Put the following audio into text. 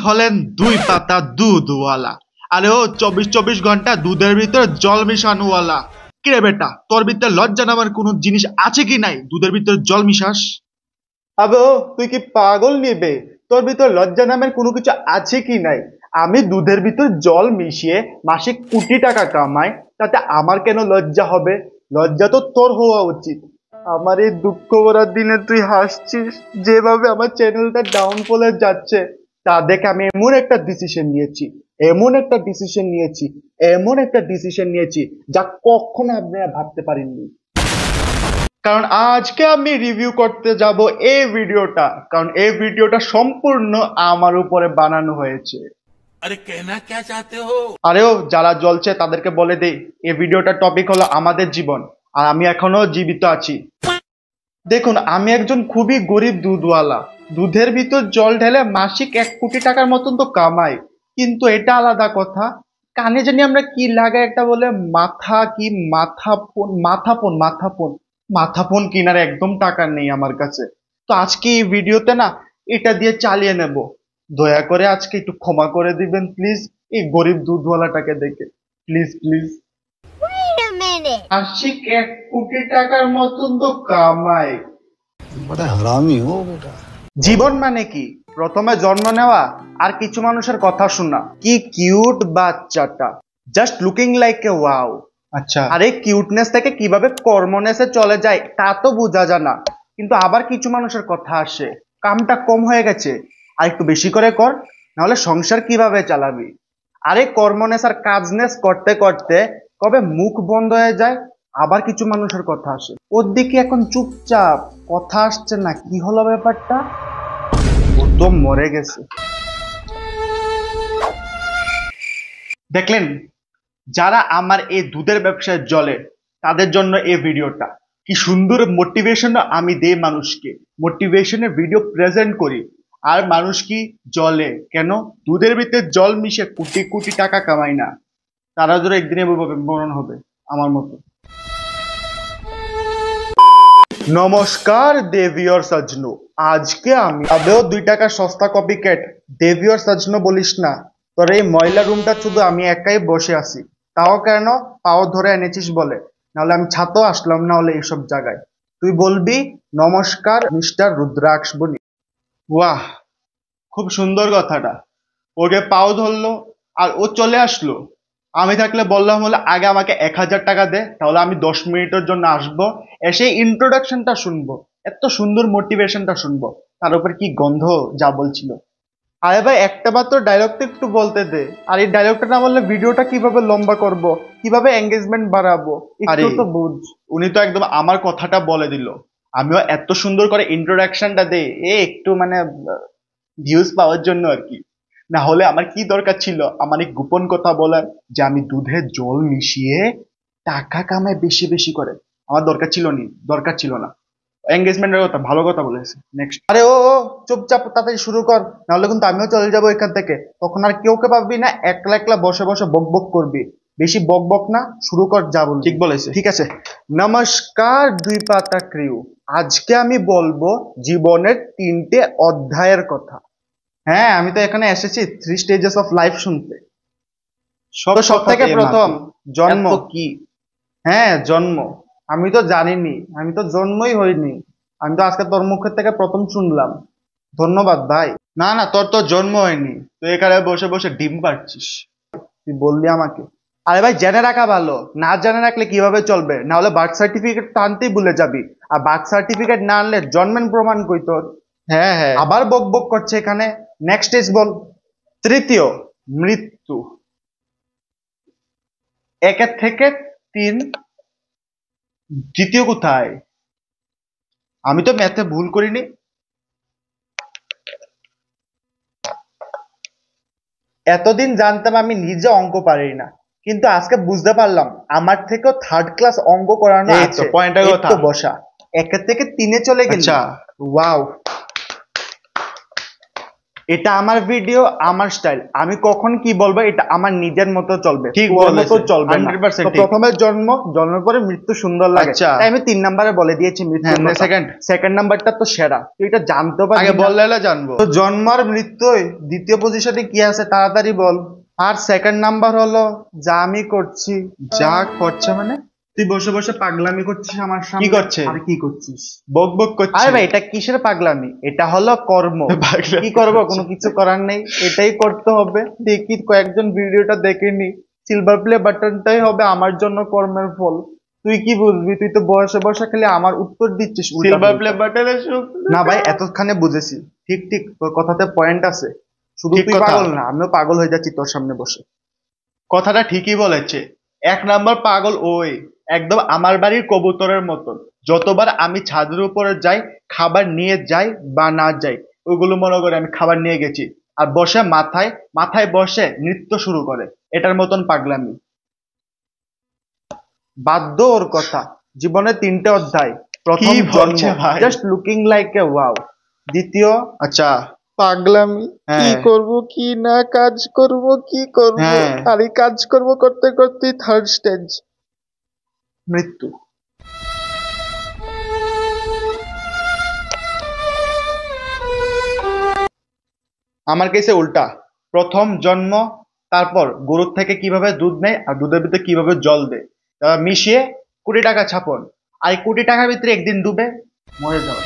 হলেন দুই পাতা দুধওয়ালা। আরে ও 24 ঘন্টা দুধের ভিতর জল মিশানোওয়ালা। কিরে বেটা, তোর ভিতরে লজ্জা নামার কোন জিনিস আছে কি নাই? দুধের ভিতর জল মিশাস? আবে ও তুই কি পাগল নিবে? তোর ভিতর লজ্জা নামের কোনো কিছু আছে কি নাই? আমি দুধের ভিতর জল মিশিয়ে মাসে কোটি টাকা কামাই, তাতে আমার কেন লজ্জা হবে? লজ্জা তো তোর হওয়া উচিত। আমার এই দুঃখ ভরা দিনে তুই হাসছিস। যেভাবে আমার চ্যানেলটা ডাউনফলে যাচ্ছে তা দেখে আমি এমন একটা ডিসিশন নিয়েছি যা কখনো আপনারা ভাবতে পারেননি। কারণ আজকে আমি রিভিউ করতে যাব এই ভিডিওটা, কারণ এই ভিডিওটা সম্পূর্ণ আমার উপরে বানানো হয়েছে। अरे कहना क्या चाहते हो? আরেও যারা জ্বলছে তাদেরকে বলে দেই, এই ভিডিওটার টপিক হলো আমাদের জীবন, আর আমি এখনো জীবিত আছি। দেখুন, আমি একজন খুবই গরিব দুধওয়ালা। দুধের ভিতর জল ঢেলে মাসিক 1 কোটি টাকার মতন তো কামাই, কিন্তু এটা আলাদা কথা। কানে জানি আমরা কি লাগাই একটা বলে মাথা ফোন কেনার একদম টাকা নেই আমার কাছে। তো আজকে এই ভিডিওতে না এটা দিয়ে চালিয়ে নেব। দয়া করে আজকে একটু ক্ষমা করে দিবেন প্লিজ, এই গরিব দুধওয়ালাটাকে দেখে। Please please. মাসিক 1 কোটি টাকার মতন তো কামাই। बड़ा हरामी हो बेटा। জীবন মানে কি? প্রথমে জন্ম নেওয়া আর কিছু মানুষের কথা শোনা। কি কিউট বাচ্চাটা, just looking like a wow. আচ্ছা, আর এই কিউটনেস থেকে কিভাবে কর্মনেসে চলে যায় তা তো বোঝা যায় না, কিন্তু আবার কিছু মানুষের কথা আসে, কামটা কম হয়ে গেছে, আর একটু বেশি করে কর, নাহলে সংসার কিভাবে চালাবি। আরে কর্মনেস আর কাজনেস করতে করতে কবে মুখ বন্ধ হয়ে যায়। আবার কিছু মানুষের কথা আসে, ওর দিকে এখন চুপচাপ, কথা আসছে না, কি হলো ব্যাপারটা? ও তো মরে গেছে। দেখলেন, যারা আমার এই দুধের ব্যবসায় জ্বলে তাদের জন্য এই ভিডিওটা। কি সুন্দর মোটিভেশন আমি দেই মানুষকে, মোটিভেশনের ভিডিও প্রেজেন্ট করি, আর মানুষ কি জ্বলে কেন? দুধের ভিতরে জল মিশে কোটি কোটি টাকা কামাই না, তারা ধরে একদিনে মরণ হবে আমার মতো। নমস্কার দেবিয়র সাজনু, আজকে আমি আবেও 2 টাকার সস্তা কপি ক্যাট দেবিয়র সাজনু বলিস না। তোর এই ময়লা রুমটা শুধু আমি একাই বসে আছি, তাও কেন পাও ধরে এনেছিস বলে, নাহলে আমি ছাতও আসলাম না হলে এইসব জায়গায়। তুই বলবি নমস্কার মিস্টার রুদ্রাক্ষ বলি। ওয়াহ, খুব সুন্দর কথাটা। ওকে পাও ধরলো আর ও চলে আসলো। আমি থাকলে বললাম হলে আগে আমাকে 1000 টাকা দে, তাহলে আমি 10 মিনিটের জন্য আসবো, এসে ইন্ট্রোডাকশনটা শুনবো, এত সুন্দর মোটিভেশনটা শুনবো, তার উপর কি গন্ধ যা বলছিল। আরে ভাই, একটা মাত্র ডায়লগটা একটু বলতে দে, আর এই ডায়লগটা না বললে ভিডিওটা কিভাবে লম্বা করব, কিভাবে এঙ্গেজমেন্ট বাড়াবো, একটু তো বুঝ। উনি তো একদম আমার কথাটা বলে দিল, আমিও এত সুন্দর করে ইন্ট্রোডাকশনটা দেই একটু মানে ভিউজ পাওয়ার জন্য আর কি। না হলে আমার কি দরকার ছিল আমার এই গোপন কথা বলার, যে আমি দুধে জল মিশিয়ে টাকা কামাই বেশি বেশি করে? আমার দরকার ছিল না। এঙ্গেজমেন্টের কথা, ভালো কথা বলেছে। নেক্সট। আরে ও ও, চুপচাপ তাড়াতাড়ি শুরু কর, নাহলে কিন্তু আমিও চলে যাবো এখান থেকে। তখন আর কেউকে পাবি না, একলা একলা বসে বসে বক বক করবি। বেশি বক বক না, শুরু কর যা বল। ঠিক বলেছে। ঠিক আছে। নমস্কার দুই পাতা ক্রিউ, আজকে আমি বলবো জীবনের 3টে অধ্যায়ের কথা। হ্যাঁ, আমি তো এখানে এসেছি 3 স্টেজেস অফ লাইফ শুনতে। সব থেকে প্রথম জন্ম। কি? হ্যাঁ, জন্ম। আমি তো জানিনি, আমি তো জন্মই হইনি, আমি তো আজকে তোর মুখের থেকে প্রথম শুনলাম। ধন্যবাদ ভাই। না না, তোর তো জন্ম হয়নি, তুই এখানে বসে বসে ডিম পাড়ছিস। তুই বললি আমাকে। আরে ভাই, জেনে রাখা ভালো, না জেনে রাখলে কিভাবে চলবে? না হলে বার্থ সার্টিফিকেট তো আনতেই ভুলে যাবি, আর বার্থ সার্টিফিকেট না আনলে জন্মের প্রমাণ কই তোর? হ্যাঁ হ্যাঁ, আবার বক বক করছে এখানে। নেক্সট স্টেজ বল। তৃতীয়, মৃত্যু। 1 থেকে 3। দ্বিতীয় কোথায়? আমি তো ম্যাথে ভুল করিনি। এতদিন জানতাম আমি নিজে অঙ্ক পারি না, কিন্তু আজকে বুঝতে পারলাম আমার থেকেও 3rd ক্লাস অঙ্ক করানো এই তো আছে। পয়েন্টের কথা। একটু বসা, 1 থেকে 3 চলে গেল। আচ্ছা, ওয়াও। এটা আমার ভিডিও, আমার স্টাইল, আমি কখন কি বলবো এটা আমার নিজের মতো চলবে, ঠিক তোর মতো বলেছেন, চলবে না। 100% তো ঠিক। প্রথমে জন্মের পরে মৃত্যু সুন্দর লাগে, আচ্ছা। তাই আমি 3 নাম্বারে বলে দিয়েছি মৃত্যু। হ্যাঁ, second। সেকেন্ড নাম্বারটা তো সেরা, তুই এটা জানতে পারবি আগে না। বললে হলে জানবো। তো জন্ম আর মৃত্যুই দ্বিতীয় পজিশনে কি আছে তাড়াতাড়ি বল। আর সেকেন্ড নাম্বার হলো যা আমি করছি। যা করছে মানে? তুই বসে বসে পাগলামি করছিস আমার সামনে। কি করছে? আর কি করছিস? বক বক করছে। আরে ভাই এটা কিসের পাগলামি, এটা হলো কর্ম। পাগলামি কি করবো, করছে। কোনো কিছু করার নেই, এটাই করতে হবে। দেখি কয়েকজন ভিডিওটা দেখে নি, সিলভার প্লে বাটনটাই হবে আমার জন্য কর্মের ফল। তুই কি বুঝবি, তুই তো বসে বসে খালি আমার উত্তর দিচ্ছিস উল্টা সিলভার পাল্টা। প্লে বাটনের সুখ। না ভাই এতক্ষণে বুঝেছি, ঠিক ঠিক তোর কথাতে পয়েন্ট আছে। শুধু ঠিক তুই কথা। পাগল না, আমিও পাগল হয়ে যাচ্ছি তোর সামনে বসে। কথাটা ঠিকই বলেছে। 1 নাম্বার পাগল ওই, একদম আমার বাড়ির কবুতরের মতন। যতবার আমি ছাদের উপরে যাই, খাবার নিয়ে যাই বা না যাই, ওগুলো মনে করে আমি খাবার নিয়ে গেছি, আর বসে মাথায় মাথায় বসে নৃত্য শুরু করে। এটার মতন পাগলামি। বাধ্য ওর কথা। জীবনে 3টে অধ্যায়। প্রথম কি জন্ম, বলছে ভাই? Just looking like a wow. দ্বিতীয় আচ্ছা। পাগলামি, কি হ্যাঁ। করব কি না, কাজ করব কি করব, হ্যাঁ। আর এই কাজ করব করতে করতে থার্ড স্টেজ মৃত্যু। আমার কেসে উল্টা। প্রথম জন্ম, তারপর গরুর থেকে কিভাবে দুধ নেয় আর দুধের ভিতরে কিভাবে জল দেয়, তারপর মিশিয়ে 20 টাকা ছাপন, আর এই 20 টাকার ভিতরে একদিন ডুবে মরে যাওয়া।